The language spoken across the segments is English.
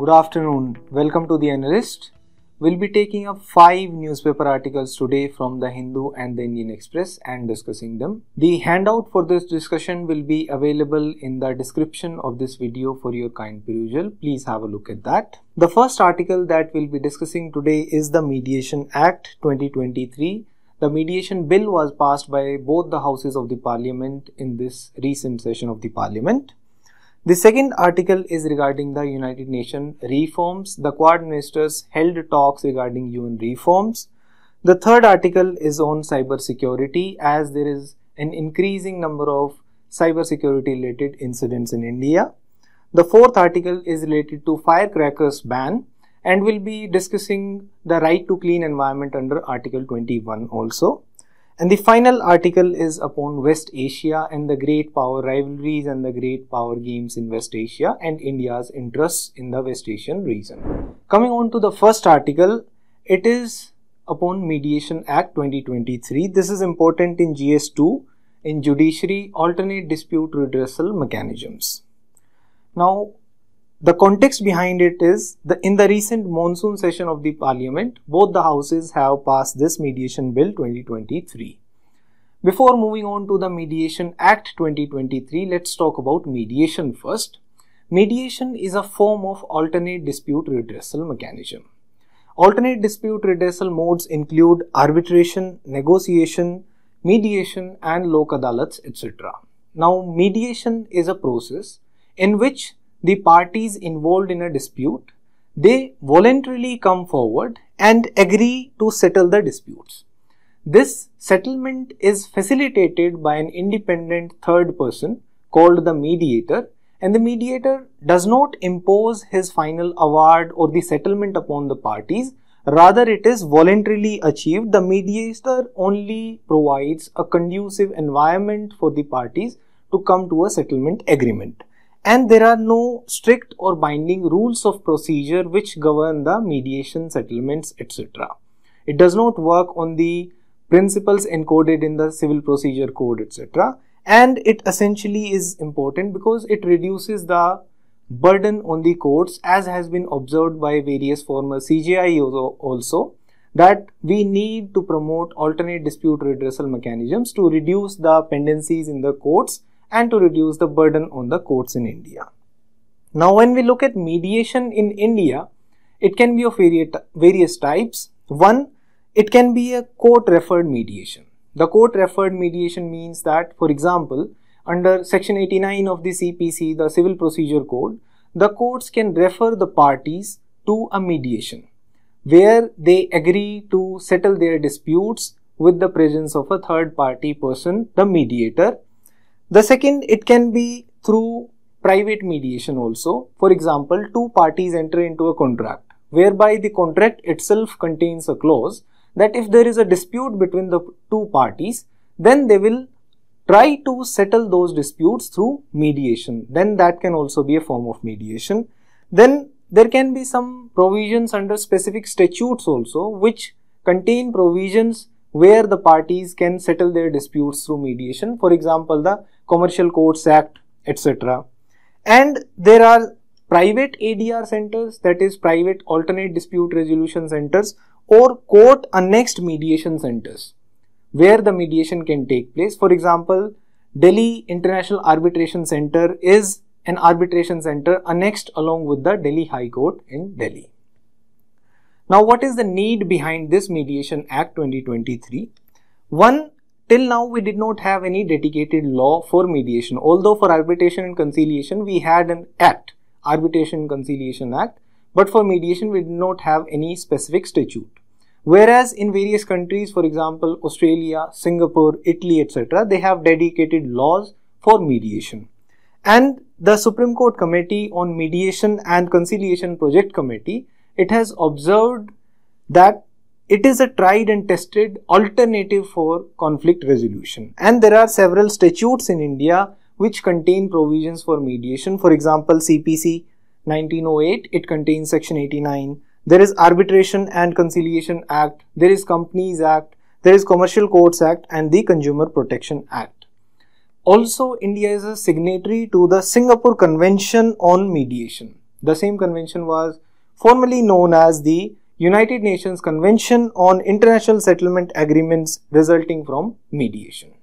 Good afternoon. Welcome to the Analyst. We'll be taking up 5 newspaper articles today from the Hindu and the Indian Express and discussing them. The handout for this discussion will be available in the description of this video for your kind perusal. Please have a look at that. The first article that we'll be discussing today is the Mediation Act 2023. The mediation bill was passed by both the houses of the parliament in this recent session of the parliament. The second article is regarding the United Nations reforms. The Quad ministers held talks regarding UN reforms. The third article is on cyber security, as there is an increasing number of cyber security related incidents in India. The fourth article is related to Firecrackers Ban, and we'll be discussing the right to clean environment under Article 21 also. And the final article is upon West Asia and the great power rivalries and the great power games in West Asia and India's interests in the West Asian region. Coming on to the first article, it is upon Mediation Act 2023. This is important in GS2, in Judiciary Alternate Dispute Redressal Mechanisms. Now, the context behind it is in the recent monsoon session of the parliament, both the houses have passed this Mediation Bill 2023. Before moving on to the Mediation Act 2023, let's talk about mediation first. Mediation is a form of alternate dispute redressal mechanism. Alternate dispute redressal modes include arbitration, negotiation, mediation and lok adalats, etc. Now, mediation is a process in which the parties involved in a dispute, they voluntarily come forward and agree to settle the disputes. This settlement is facilitated by an independent third person called the mediator, and the mediator does not impose his final award or the settlement upon the parties. Rather, it is voluntarily achieved. The mediator only provides a conducive environment for the parties to come to a settlement agreement. And there are no strict or binding rules of procedure which govern the mediation settlements, etc. It does not work on the principles encoded in the Civil Procedure Code, etc. And it essentially is important because it reduces the burden on the courts, as has been observed by various former CJI also, that we need to promote alternate dispute redressal mechanisms to reduce the pendencies in the courts and to reduce the burden on the courts in India. Now, when we look at mediation in India, it can be of various types. One, it can be a court-referred mediation. The court-referred mediation means that, for example, under Section 89 of the CPC, the Civil Procedure Code, the courts can refer the parties to a mediation where they agree to settle their disputes with the presence of a third-party person, the mediator. The second, it can be through private mediation also. For example, two parties enter into a contract whereby the contract itself contains a clause that if there is a dispute between the two parties, then they will try to settle those disputes through mediation. Then that can also be a form of mediation. Then there can be some provisions under specific statutes also which contain provisions where the parties can settle their disputes through mediation. For example, the Commercial Courts Act, etc. And there are private ADR centers, that is private alternate dispute resolution centers, or court annexed mediation centers where the mediation can take place. For example, Delhi International Arbitration Center is an arbitration center annexed along with the Delhi High Court in Delhi. Now, what is the need behind this Mediation Act 2023? One, till now we did not have any dedicated law for mediation. Although for arbitration and conciliation we had an act, Arbitration and Conciliation Act, but for mediation we did not have any specific statute. Whereas in various countries, for example Australia, Singapore, Italy, etc., they have dedicated laws for mediation. And the Supreme Court Committee on Mediation and Conciliation Project Committee, it has observed that it is a tried and tested alternative for conflict resolution. And there are several statutes in India which contain provisions for mediation. For example, CPC 1908, it contains Section 89. There is Arbitration and Conciliation Act, there is Companies Act, there is Commercial Courts Act and the Consumer Protection Act. Also, India is a signatory to the Singapore Convention on Mediation. The same convention was formerly known as the United Nations Convention on International Settlement Agreements resulting from mediation.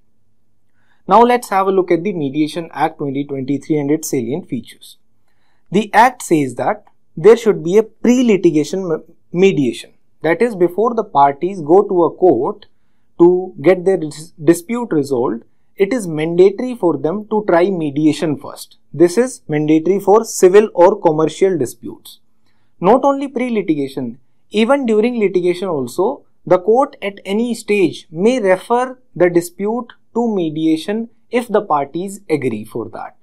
Now let's have a look at the Mediation Act 2023 and its salient features. The Act says that there should be a pre-litigation mediation. That is, before the parties go to a court to get their dispute resolved, it is mandatory for them to try mediation first. This is mandatory for civil or commercial disputes. Not only pre-litigation, even during litigation also, the court at any stage may refer the dispute to mediation if the parties agree for that.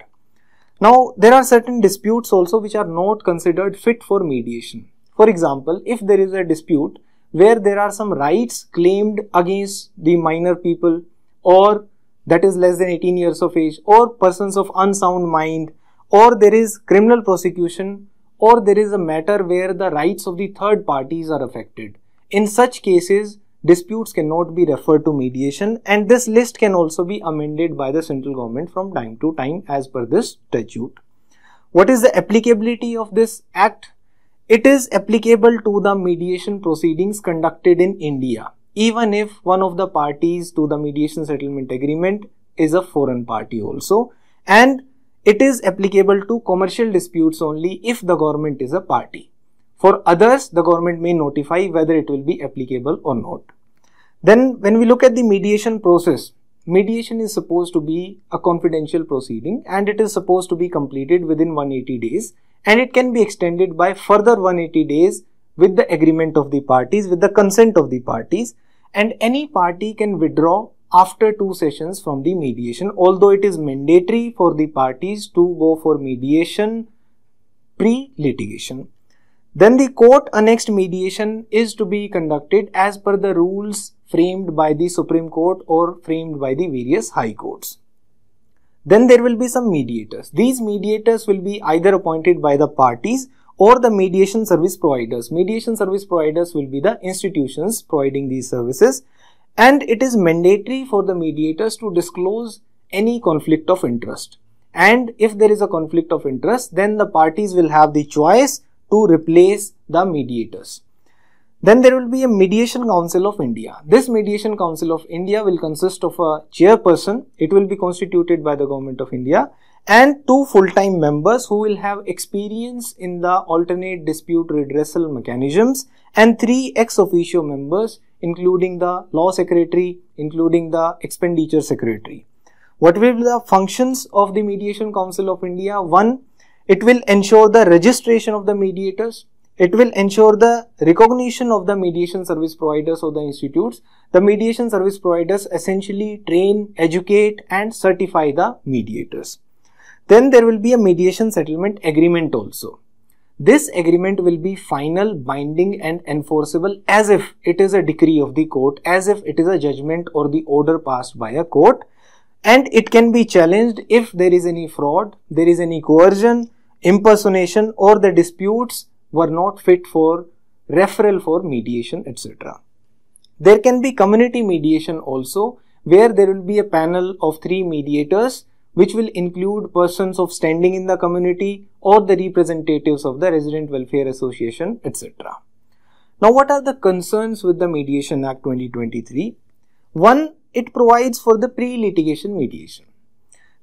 Now, there are certain disputes also which are not considered fit for mediation. For example, if there is a dispute where there are some rights claimed against the minor people, or that is less than 18 years of age, or persons of unsound mind, or there is criminal prosecution, or there is a matter where the rights of the third parties are affected. In such cases, disputes cannot be referred to mediation, and this list can also be amended by the central government from time to time as per this statute. What is the applicability of this act? It is applicable to the mediation proceedings conducted in India, even if one of the parties to the mediation settlement agreement is a foreign party also, and it is applicable to commercial disputes only if the government is a party. For others, the government may notify whether it will be applicable or not. Then when we look at the mediation process, mediation is supposed to be a confidential proceeding and it is supposed to be completed within 180 days, and it can be extended by further 180 days with the agreement of the parties, with the consent of the parties, and any party can withdraw after 2 sessions from the mediation, although it is mandatory for the parties to go for mediation pre-litigation. Then the court annexed mediation is to be conducted as per the rules framed by the Supreme Court or framed by the various high courts. Then there will be some mediators. These mediators will be either appointed by the parties or the mediation service providers. Mediation service providers will be the institutions providing these services, and it is mandatory for the mediators to disclose any conflict of interest. And if there is a conflict of interest, then the parties will have the choice to replace the mediators. Then there will be a Mediation Council of India. This Mediation Council of India will consist of a chairperson. It will be constituted by the Government of India, and 2 full-time members who will have experience in the alternate dispute redressal mechanisms, and 3 ex officio members including the law secretary, including the expenditure secretary. What will be the functions of the Mediation Council of India? 1. It will ensure the registration of the mediators. It will ensure the recognition of the mediation service providers or the institutes. The mediation service providers essentially train, educate and certify the mediators. Then there will be a mediation settlement agreement also. This agreement will be final, binding and enforceable as if it is a decree of the court, as if it is a judgment or the order passed by a court, and it can be challenged if there is any fraud, there is any coercion, impersonation, or the disputes were not fit for referral for mediation, etc. There can be community mediation also, where there will be a panel of 3 mediators which will include persons of standing in the community or the representatives of the Resident Welfare Association, etc. Now, what are the concerns with the Mediation Act 2023? 1. It provides for the pre-litigation mediation.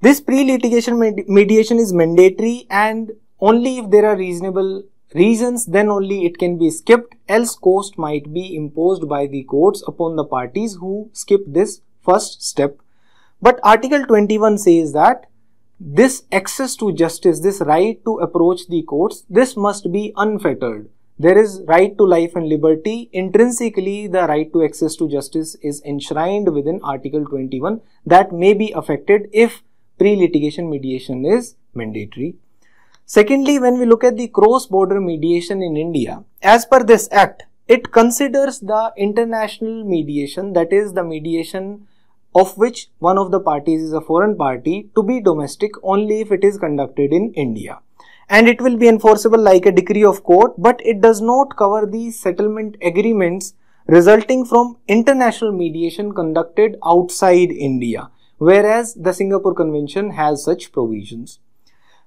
This pre-litigation mediation is mandatory, and only if there are reasonable reasons, then only it can be skipped, else cost might be imposed by the courts upon the parties who skip this first step. But Article 21 says that this access to justice, this right to approach the courts, this must be unfettered. There is right to life and liberty. Intrinsically, the right to access to justice is enshrined within Article 21 that may be affected if pre-litigation mediation is mandatory. Secondly, when we look at the cross-border mediation in India, as per this act, it considers the international mediation, that is the mediation of which one of the parties is a foreign party, to be domestic only if it is conducted in India. And it will be enforceable like a decree of court, but it does not cover the settlement agreements resulting from international mediation conducted outside India, whereas the Singapore Convention has such provisions.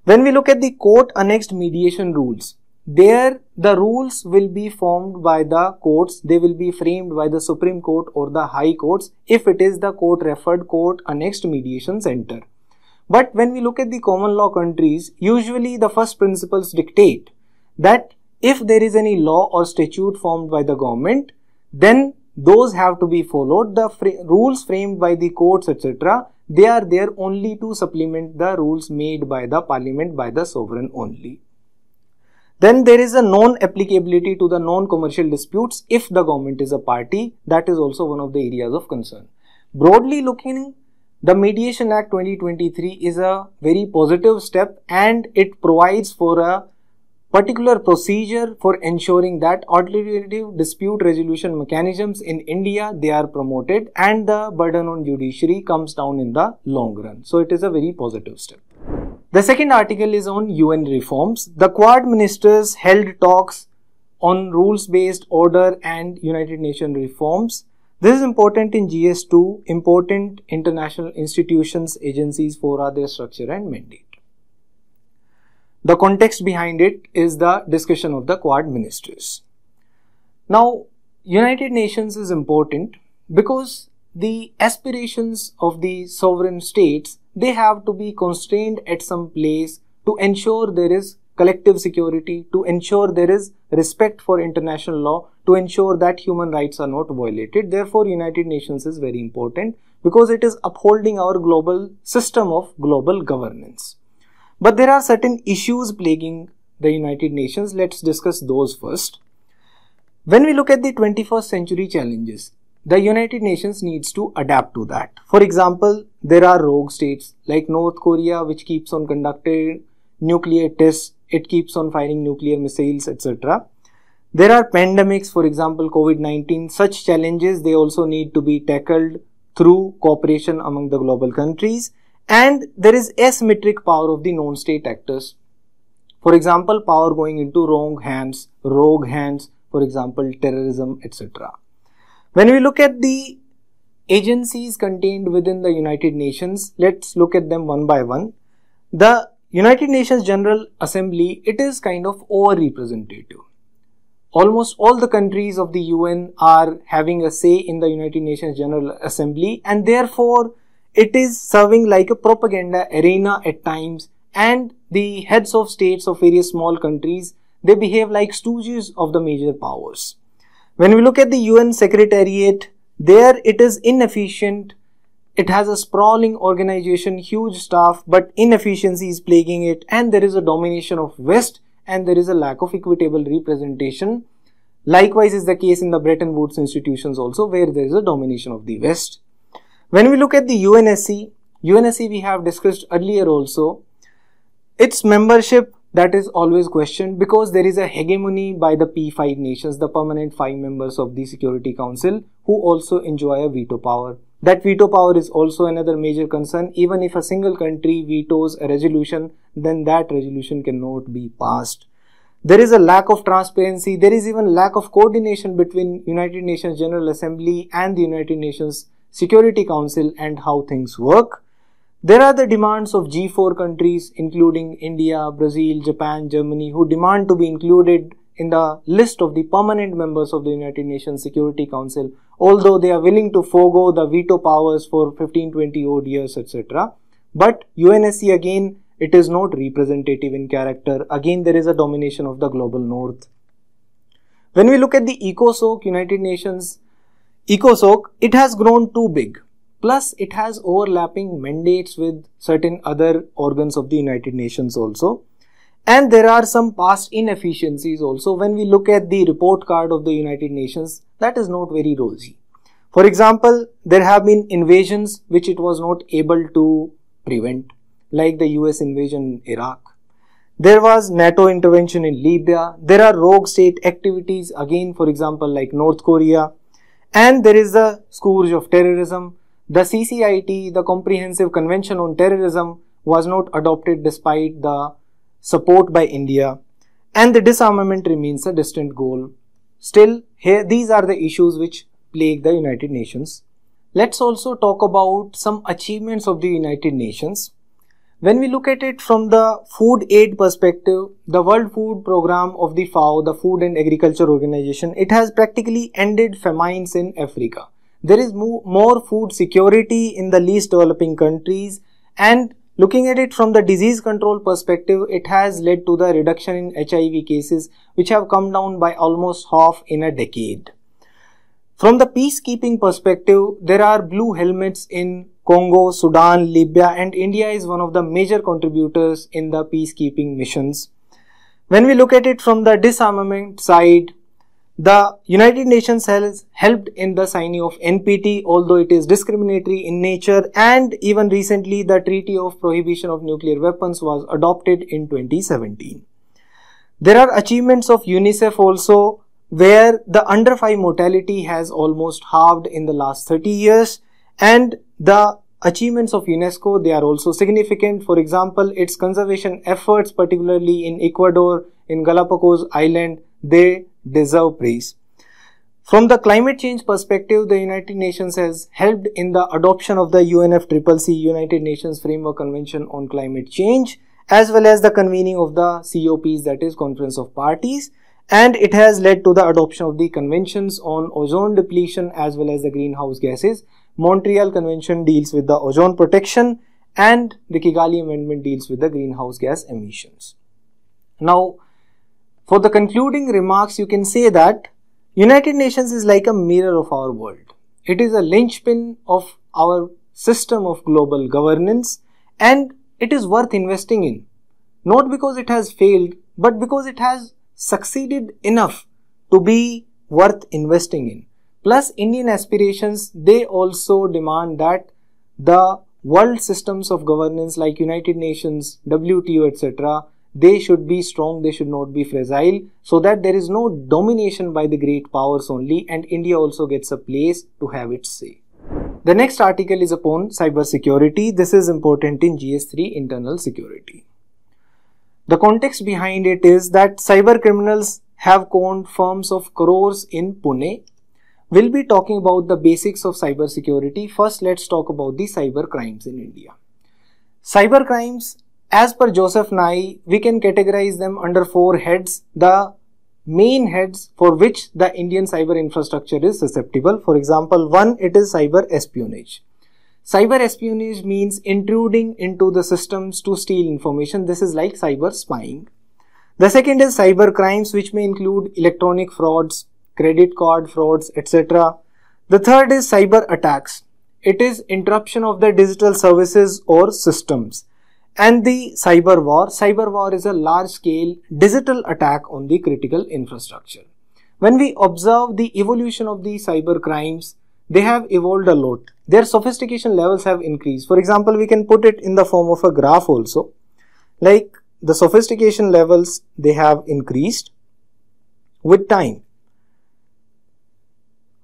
When we look at the court annexed mediation rules, there the rules will be formed by the courts, they will be framed by the Supreme Court or the High Courts if it is the court referred court annexed mediation center. But when we look at the common law countries, usually the first principles dictate that if there is any law or statute formed by the government, then those have to be followed. The rules framed by the courts, etc., they are there only to supplement the rules made by the parliament, by the sovereign only. Then there is a non-applicability to the non-commercial disputes if the government is a party. That is also one of the areas of concern. Broadly looking, the Mediation Act 2023 is a very positive step, and it provides for a particular procedure for ensuring that alternative dispute resolution mechanisms in India, they are promoted and the burden on judiciary comes down in the long run. So it is a very positive step. The second article is on UN reforms. The Quad ministers held talks on rules-based order and United Nations reforms. This is important in GS2, important international institutions, agencies for their structure and mandate. The context behind it is the discussion of the Quad ministers. Now, United Nations is important because the aspirations of the sovereign states, they have to be constrained at some place to ensure there is collective security, to ensure there is respect for international law, to ensure that human rights are not violated. Therefore, United Nations is very important because it is upholding our global system of global governance. But there are certain issues plaguing the United Nations. Let's discuss those first. When we look at the 21st century challenges, the United Nations needs to adapt to that. For example, there are rogue states like North Korea, which keeps on conducting nuclear tests, it keeps on firing nuclear missiles, etc. There are pandemics, for example, COVID-19. Such challenges, they also need to be tackled through cooperation among the global countries. And there is asymmetric power of the non-state actors. For example, power going into rogue hands, for example, terrorism, etc. When we look at the agencies contained within the United Nations, let's look at them one by one. The United Nations General Assembly, it is kind of over-representative. Almost all the countries of the UN are having a say in the United Nations General Assembly, and therefore it is serving like a propaganda arena at times, and the heads of states of various small countries, they behave like stooges of the major powers. When we look at the UN Secretariat, there it is inefficient. It has a sprawling organization, huge staff, but inefficiency is plaguing it, and there is a domination of West and there is a lack of equitable representation. Likewise is the case in the Bretton Woods institutions also, where there is a domination of the West. When we look at the UNSC we have discussed earlier also, its membership, that is always questioned because there is a hegemony by the P5 nations, the permanent 5 members of the Security Council, who also enjoy a veto power. That veto power is also another major concern. Even if a single country vetoes a resolution, then that resolution cannot be passed. There is a lack of transparency. There is even lack of coordination between United Nations General Assembly and the United Nations Security Council and how things work. There are the demands of G4 countries, including India, Brazil, Japan, Germany, who demand to be included in the list of the permanent members of the United Nations Security Council, although they are willing to forego the veto powers for 15-20 odd years, etc. But UNSC, again, it is not representative in character. Again, there is a domination of the global north. When we look at the ECOSOC, United Nations ECOSOC, it has grown too big. Plus, it has overlapping mandates with certain other organs of the United Nations also. And there are some past inefficiencies also. When we look at the report card of the United Nations, that is not very rosy. For example, there have been invasions which it was not able to prevent, like the US invasion in Iraq. There was NATO intervention in Libya. There are rogue state activities, again, for example, like North Korea. And there is the scourge of terrorism. The CCIT, the Comprehensive Convention on Terrorism, was not adopted despite the support by India, and the disarmament remains a distant goal. Still, here these are the issues which plague the United Nations. Let's also talk about some achievements of the United Nations. When we look at it from the food aid perspective, the World Food Program of the FAO, the Food and Agriculture Organization, it has practically ended famines in Africa. There is more food security in the least developing countries, and looking at it from the disease control perspective, it has led to the reduction in HIV cases, which have come down by almost half in a decade. From the peacekeeping perspective, there are blue helmets in Congo, Sudan, Libya, and India is one of the major contributors in the peacekeeping missions. When we look at it from the disarmament side, the United Nations has helped in the signing of NPT, although it is discriminatory in nature, and even recently the Treaty of Prohibition of Nuclear Weapons was adopted in 2017. There are achievements of UNICEF also, where the under 5 mortality has almost halved in the last 30 years, and the achievements of UNESCO, they are also significant. For example, its conservation efforts, particularly in Ecuador, in Galapagos Island, they deserve praise. From the climate change perspective, the United Nations has helped in the adoption of the UNFCCC, United Nations Framework Convention on Climate Change, as well as the convening of the COPs, that is Conference of Parties, and it has led to the adoption of the conventions on ozone depletion as well as the greenhouse gases. Montreal Convention deals with the ozone protection, and the Kigali Amendment deals with the greenhouse gas emissions. Now, for the concluding remarks, you can say that United Nations is like a mirror of our world. It is a linchpin of our system of global governance, and it is worth investing in. Not because it has failed, but because it has succeeded enough to be worth investing in. Plus, Indian aspirations, they also demand that the world systems of governance like United Nations, WTO, etc., they should be strong, they should not be fragile, so that there is no domination by the great powers only, and India also gets a place to have its say. The next article is upon cybersecurity. This is important in GS3 internal security. The context behind it is that cyber criminals have conned firms of crores in Pune. We'll be talking about the basics of cybersecurity. First, let's talk about the cyber crimes in India. Cyber crimes, as per Joseph Nye, we can categorize them under 4 heads. The main heads for which the Indian cyber infrastructure is susceptible. For example, 1, it is cyber espionage. Cyber espionage means intruding into the systems to steal information. This is like cyber spying. The second is cyber crimes, which may include electronic frauds, credit card frauds, etc. The third is cyber attacks. It is interruption of the digital services or systems. And the cyber war. Cyber war is a large-scale digital attack on the critical infrastructure. When we observe the evolution of the cyber crimes, they have evolved a lot. Their sophistication levels have increased. For example, we can put it in the form of a graph also. Like the sophistication levels, they have increased with time.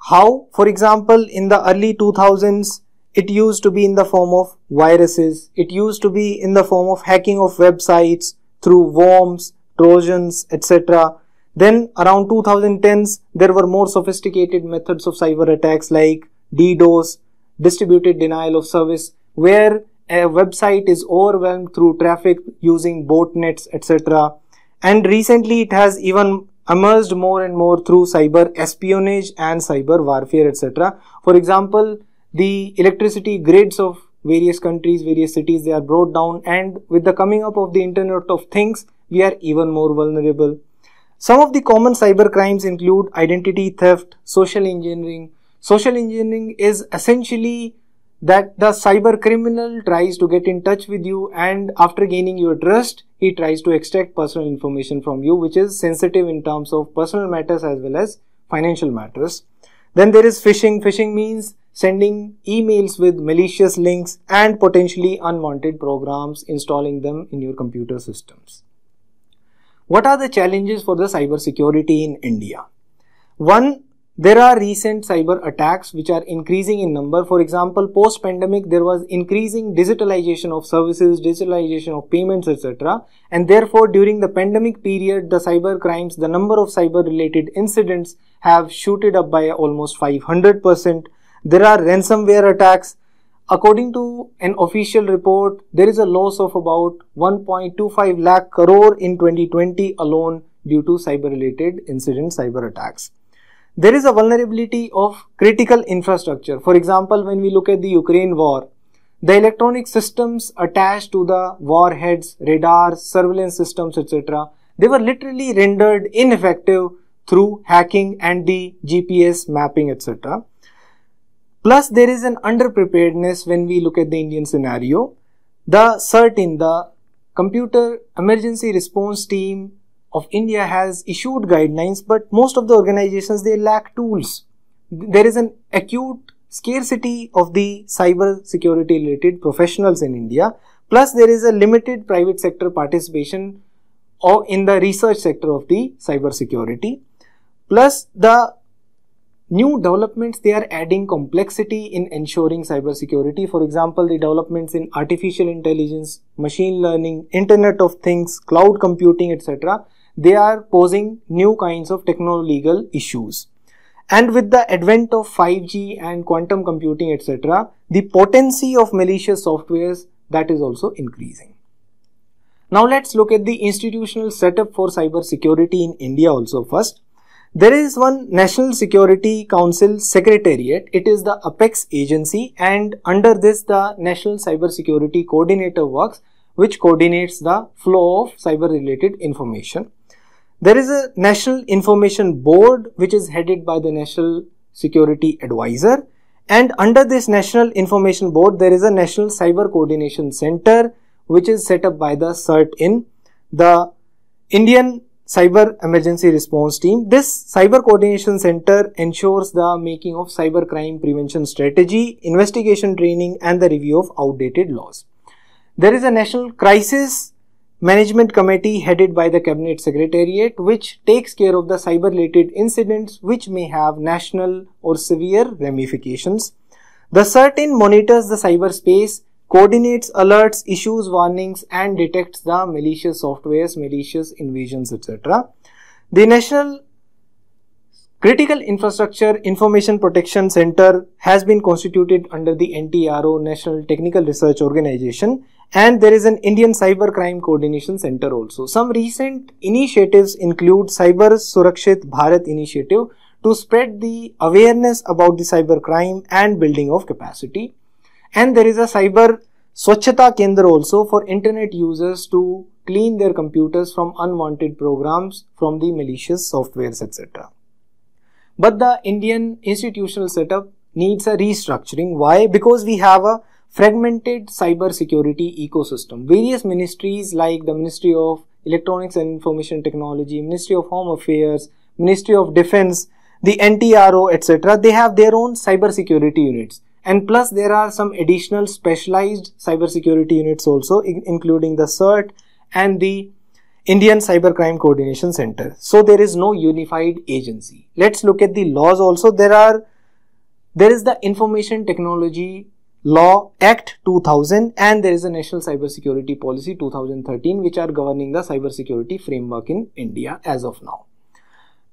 How? For example, in the early 2000s, it used to be in the form of viruses. It used to be in the form of hacking of websites through worms, trojans, etc. Then around 2010s, there were more sophisticated methods of cyber attacks like DDoS, distributed denial of service, where a website is overwhelmed through traffic using botnets, etc. And recently it has even emerged more and more through cyber espionage and cyber warfare, etc. For example, the electricity grids of various countries, various cities, they are brought down, and with the coming up of the Internet of Things, we are even more vulnerable. Some of the common cyber crimes include identity theft, social engineering. Social engineering is essentially that the cyber criminal tries to get in touch with you, and after gaining your trust, he tries to extract personal information from you, which is sensitive in terms of personal matters as well as financial matters. Then there is phishing. Phishing means sending emails with malicious links and potentially unwanted programs, installing them in your computer systems. What are the challenges for the cyber security in India? 1, there are recent cyber attacks which are increasing in number. For example, post-pandemic, there was increasing digitalization of services, digitalization of payments, etc. And therefore, during the pandemic period, the cyber crimes, the number of cyber-related incidents have shooted up by almost 500%. There are ransomware attacks. According to an official report, there is a loss of about 1.25 lakh crore in 2020 alone due to cyber-related incidents, cyber attacks. There is a vulnerability of critical infrastructure. For example, when we look at the Ukraine war, the electronic systems attached to the warheads, radars, surveillance systems, etc., they were literally rendered ineffective through hacking and the GPS mapping, etc. Plus, there is an underpreparedness when we look at the Indian scenario. The CERT, the Computer Emergency Response Team of India, has issued guidelines, but most of the organizations, they lack tools. There is an acute scarcity of the cyber security related professionals in India. Plus, there is a limited private sector participation in the research sector of the cyber security. Plus, the new developments, they are adding complexity in ensuring cyber security. For example, the developments in artificial intelligence, machine learning, Internet of Things, cloud computing, etc., they are posing new kinds of techno-legal issues. And with the advent of 5G and quantum computing, etc., the potency of malicious softwares, that is also increasing. Now let's look at the institutional setup for cyber security in India also first. There is one National Security Council Secretariat. It is the apex agency, and under this the National Cyber Security Coordinator works, which coordinates the flow of cyber related information. There is a National Information Board which is headed by the National Security Advisor, and under this National Information Board there is a National Cyber Coordination Center which is set up by the CERT, the Indian Cyber Emergency Response Team. This Cyber Coordination Center ensures the making of cyber crime prevention strategy, investigation training and the review of outdated laws. There is a National Crisis Management Committee headed by the Cabinet Secretariat, which takes care of the cyber related incidents which may have national or severe ramifications. The CERT monitors the cyberspace, coordinates alerts, issues warnings and detects the malicious softwares, malicious invasions, etc. The National Critical Infrastructure Information Protection Center has been constituted under the NTRO, National Technical Research Organization, and there is an Indian Cyber Crime Coordination Center also. Some recent initiatives include Cyber Surakshit Bharat initiative to spread the awareness about the cyber crime and building of capacity. And there is a Cyber Swachhata Kendra also for internet users to clean their computers from unwanted programs, from the malicious softwares, etc. But the Indian institutional setup needs a restructuring. Why? Because we have a fragmented cyber security ecosystem. Various ministries like the Ministry of Electronics and Information Technology, Ministry of Home Affairs, Ministry of Defense, the NTRO, etc., they have their own cyber security units. And plus there are some additional specialized cyber security units also, including the CERT and the Indian Cybercrime Coordination Center. So there is no unified agency. Let's look at the laws also. There is the Information Technology Law Act 2000 and there is a National Cyber Security Policy 2013 which are governing the cyber security framework in India as of now.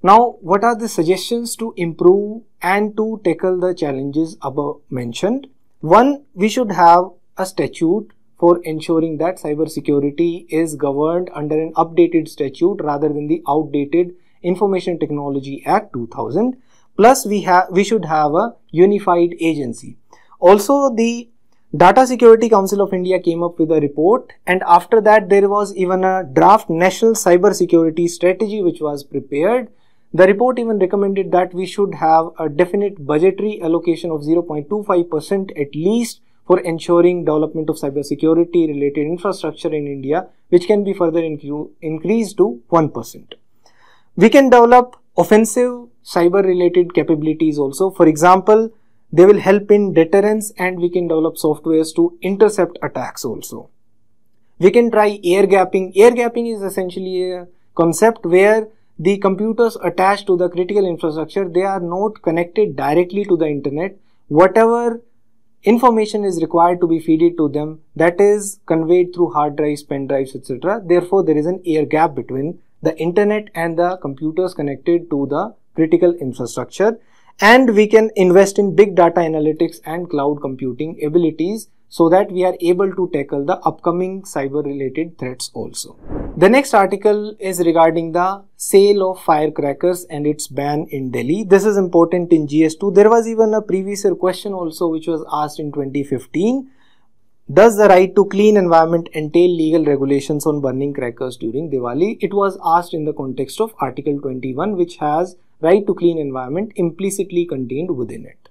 Now, what are the suggestions to improve and to tackle the challenges above mentioned? One, we should have a statute for ensuring that cyber security is governed under an updated statute rather than the outdated Information Technology Act 2000. Plus, we should have a unified agency. Also, the Data Security Council of India came up with a report, and after that there was even a draft National Cyber Security Strategy which was prepared. The report even recommended that we should have a definite budgetary allocation of 0.25% at least for ensuring development of cyber security related infrastructure in India, which can be further increased to 1%. We can develop offensive cyber related capabilities also. For example, they will help in deterrence and we can develop softwares to intercept attacks also. We can try air gapping. Air gapping is essentially a concept where the computers attached to the critical infrastructure, they are not connected directly to the internet. Whatever information is required to be fed to them, that is conveyed through hard drives, pen drives, etc. Therefore, there is an air gap between the internet and the computers connected to the critical infrastructure. and we can invest in big data analytics and cloud computing abilities so that we are able to tackle the upcoming cyber related threats also. The next article is regarding the sale of firecrackers and its ban in Delhi. This is important in GS2. There was even a previous year question also which was asked in 2015. Does the right to clean environment entail legal regulations on burning crackers during Diwali? It was asked in the context of Article 21, which has right to clean environment implicitly contained within it.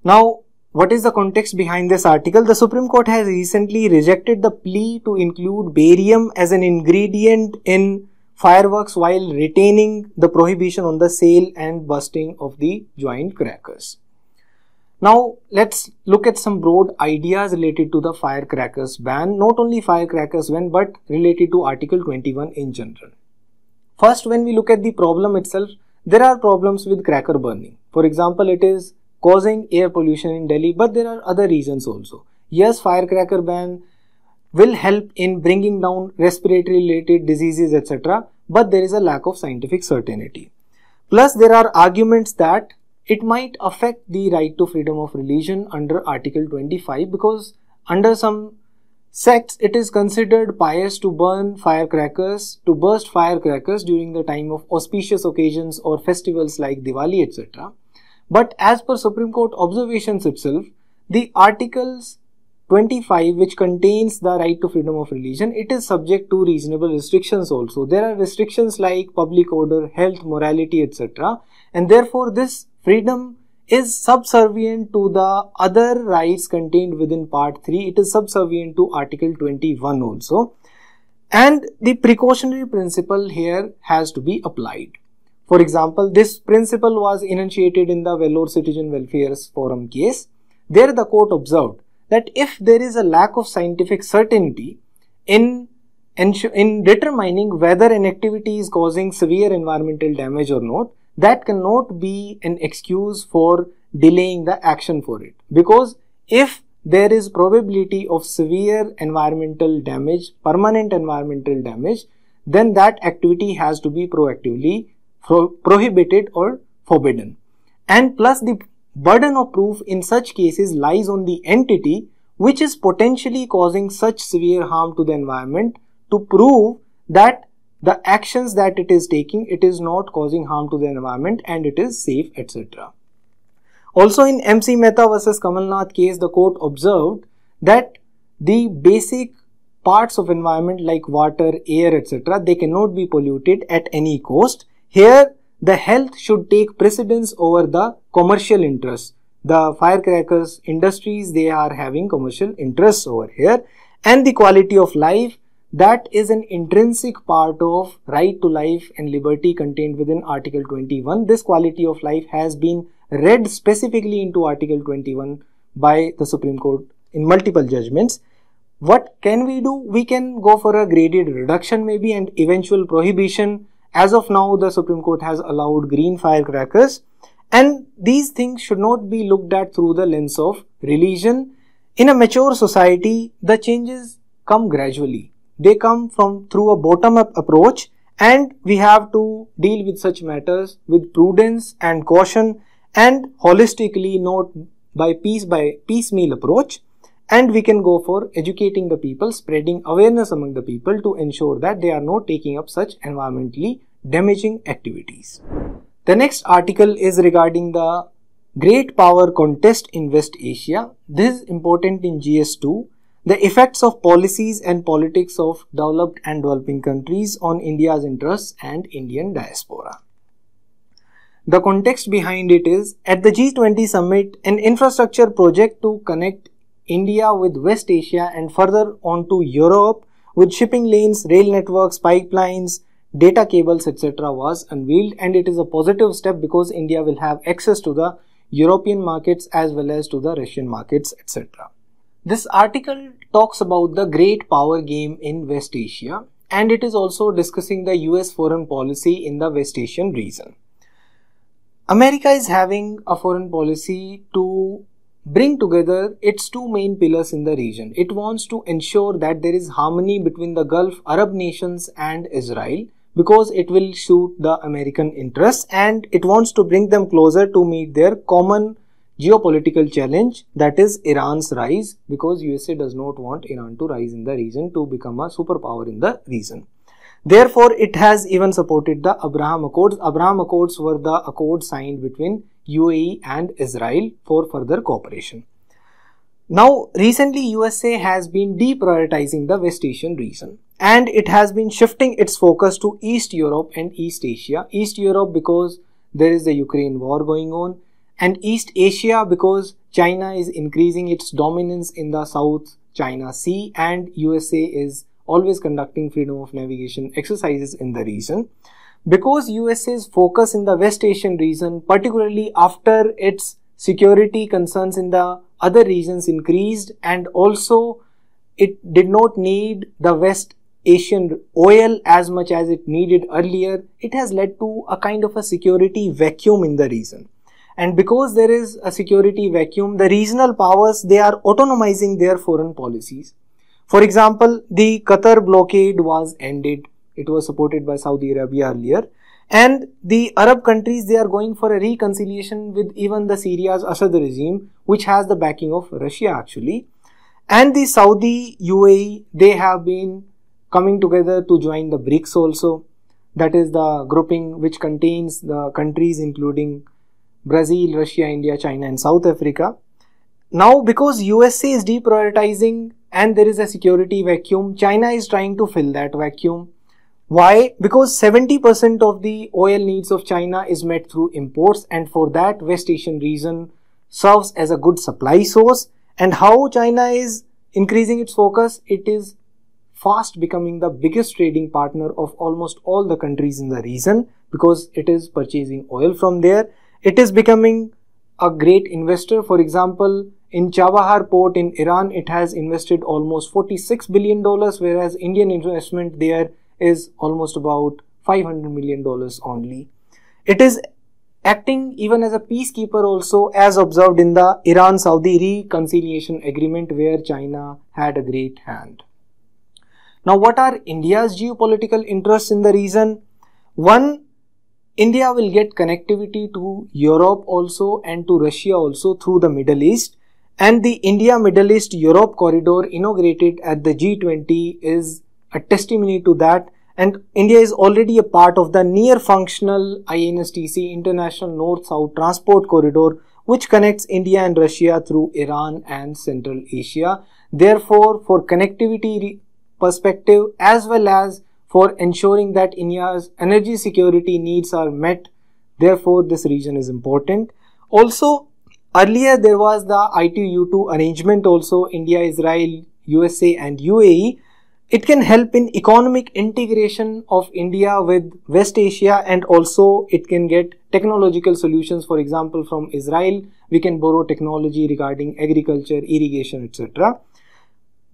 Now, what is the context behind this article? The Supreme Court has recently rejected the plea to include barium as an ingredient in fireworks while retaining the prohibition on the sale and bursting of the joint crackers. Now, let's look at some broad ideas related to the firecrackers ban. Not only firecrackers ban, but related to Article 21 in general. First, when we look at the problem itself, there are problems with cracker burning. For example, it is causing air pollution in Delhi, but there are other reasons also. Yes, firecracker ban will help in bringing down respiratory related diseases, etc. But there is a lack of scientific certainty. Plus, there are arguments that it might affect the right to freedom of religion under Article 25 because under some sects it is considered pious to burn firecrackers, to burst firecrackers during the time of auspicious occasions or festivals like Diwali, etc. But as per Supreme Court observations itself, the Articles 25, which contains the right to freedom of religion, it is subject to reasonable restrictions also. There are restrictions like public order, health, morality, etc. And therefore this freedom is subservient to the other rights contained within Part 3. It is subservient to Article 21 also. And the precautionary principle here has to be applied. For example, this principle was enunciated in the Vellore Citizen Welfare Forum case. There the court observed that if there is a lack of scientific certainty in determining whether an activity is causing severe environmental damage or not, that cannot be an excuse for delaying the action for it. Because if there is probability of severe environmental damage, permanent environmental damage, then that activity has to be proactively prohibited or forbidden. And plus the burden of proof in such cases lies on the entity which is potentially causing such severe harm to the environment to prove that the actions that it is taking, it is not causing harm to the environment and it is safe, etc. Also in MC Mehta versus Kamalnath case, the court observed that the basic parts of environment like water, air, etc., they cannot be polluted at any cost. Here, the health should take precedence over the commercial interests. The firecrackers industries, they are having commercial interests over here, and the quality of life, that is an intrinsic part of right to life and liberty contained within Article 21. This quality of life has been read specifically into Article 21 by the Supreme Court in multiple judgments. What can we do? We can go for a graded reduction maybe and eventual prohibition. As of now, the Supreme Court has allowed green firecrackers, and these things should not be looked at through the lens of religion. In a mature society, the changes come gradually. They come through a bottom-up approach, and we have to deal with such matters with prudence and caution and holistically, not by piecemeal approach. And we can go for educating the people, spreading awareness among the people to ensure that they are not taking up such environmentally damaging activities. The next article is regarding the Great Power Contest in West Asia. This is important in GS2. The effects of policies and politics of developed and developing countries on India's interests and Indian diaspora. The context behind it is, at the G20 summit, an infrastructure project to connect India with West Asia and further on to Europe with shipping lanes, rail networks, pipelines, data cables, etc. was unveiled, and it is a positive step because India will have access to the European markets as well as to the Russian markets, etc. This article talks about the great power game in West Asia, and it is also discussing the US foreign policy in the West Asian region. America is having a foreign policy to bring together its two main pillars in the region. It wants to ensure that there is harmony between the Gulf Arab nations and Israel, because it will suit the American interests and it wants to bring them closer to meet their common geopolitical challenge, that is Iran's rise, because USA does not want Iran to rise in the region to become a superpower in the region. Therefore, it has even supported the Abraham Accords. Abraham Accords were the accords signed between UAE and Israel for further cooperation. Now, recently USA has been deprioritizing the West Asian region and it has been shifting its focus to East Europe and East Asia. East Europe because there is the Ukraine war going on, and East Asia because China is increasing its dominance in the South China Sea and USA is always conducting freedom of navigation exercises in the region. Because USA's focus in the West Asian region, particularly after its security concerns in the other regions increased, and also it did not need the West Asian oil as much as it needed earlier, it has led to a kind of a security vacuum in the region. And because there is a security vacuum, the regional powers, they are autonomizing their foreign policies. For example, the Qatar blockade was ended. It was supported by Saudi Arabia earlier. And the Arab countries, they are going for a reconciliation with even the Syria's Assad regime, which has the backing of Russia actually. And the Saudi, UAE, they have been coming together to join the BRICS also. That is the grouping which contains the countries including Brazil, Russia, India, China and South Africa. Now, because USA is deprioritizing and there is a security vacuum, China is trying to fill that vacuum. Why? Because 70% of the oil needs of China is met through imports, and for that West Asian region serves as a good supply source. And how China is increasing its focus? It is fast becoming the biggest trading partner of almost all the countries in the region because it is purchasing oil from there. It is becoming a great investor. For example, in Chabahar port in Iran, it has invested almost $46 billion, whereas Indian investment there is almost about $500 million only. It is acting even as a peacekeeper also, as observed in the Iran-Saudi reconciliation agreement where China had a great hand. Now, what are India's geopolitical interests in the region? One, India will get connectivity to Europe also and to Russia also through the Middle East. And the India-Middle East-Europe corridor inaugurated at the G20 is a testimony to that. And India is already a part of the near-functional INSTC, International North-South Transport Corridor, which connects India and Russia through Iran and Central Asia. Therefore, for connectivity perspective as well as for ensuring that India's energy security needs are met, therefore this region is important. Also, earlier there was the ITU-2 arrangement also, India, Israel, USA and UAE. It can help in economic integration of India with West Asia, and also it can get technological solutions. For example, from Israel, we can borrow technology regarding agriculture, irrigation, etc.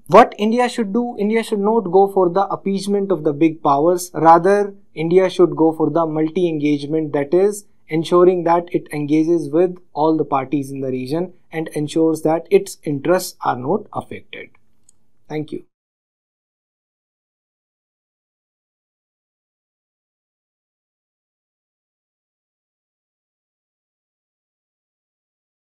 What India should do? India should not go for the appeasement of the big powers. Rather, India should go for the multi-engagement, that is, ensuring that it engages with all the parties in the region and ensures that its interests are not affected. Thank you.